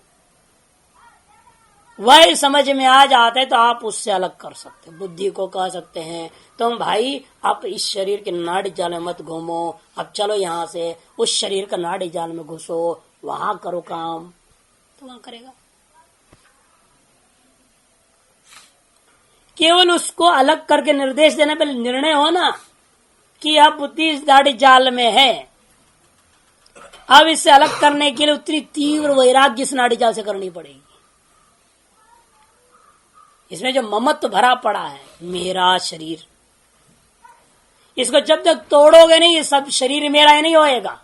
वह समझ में आ जाते तो आप उससे अलग कर सकते, बुद्धि को कह सकते हैं तुम भाई आप इस शरीर के नाड़ी जाल में मत घूमो, अब चलो यहां से उस शरीर का नाड़ी जाल में घुसो, वहां करो काम, तो वहां करेगा। केवल उसको अलग करके निर्देश देने पर निर्णय हो ना कि अब बुद्धि इस नाड़ी जाल में है, अब इससे अलग करने के लिए उतनी तीव्र वैराग्य इस नाड़ी जाल से करनी पड़ेगी। इसमें जो ममत्व भरा पड़ा है, मेरा शरीर, इसको जब तक तोड़ोगे नहीं ये सब शरीर मेरा ही नहीं होएगा।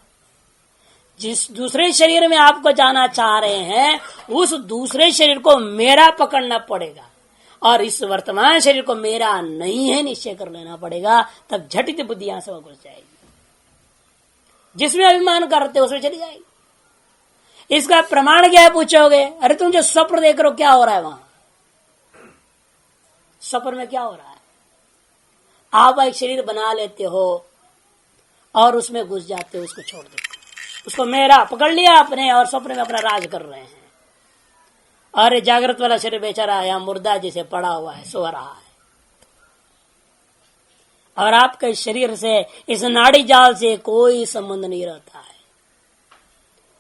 जिस दूसरे शरीर में आपको जाना चाह रहे हैं उस दूसरे शरीर को मेरा पकड़ना पड़ेगा और इस वर्तमान शरीर को मेरा नहीं है निश्चय कर लेना पड़ेगा, तब झटित बुद्धि यहां से वह घुस जाएगी। जिसमें अभिमान करते उसमें चली जाएगी। इसका प्रमाण क्या है पूछोगे, अरे तुम जो स्वप्न देख रहे हो क्या हो रहा है, वहां स्वप्न में क्या हो रहा है? आप एक शरीर बना लेते हो और उसमें घुस जाते हो, उसको छोड़ देते हो, उसको मेरा पकड़ लिया आपने और स्वप्न में अपना राज कर रहे हैं। और जागृत वाला शरीर बेचारा या मुर्दा जैसे पड़ा हुआ है, सो रहा है। और आपके शरीर से इस नाड़ी जाल से कोई संबंध नहीं रहता है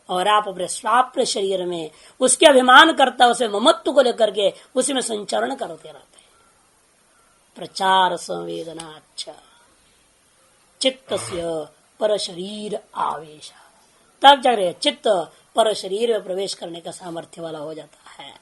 और आप अपने स्वाप्त शरीर में उसके अभिमान करता, उसे ममत्व को लेकर के उसी में संचरण करते रहते हैं। प्रचार संवेदनाच्च चित्तस्य पर शरीर आवेश, तब जाकर चित्त पर शरीर में प्रवेश करने का सामर्थ्य वाला हो जाता है।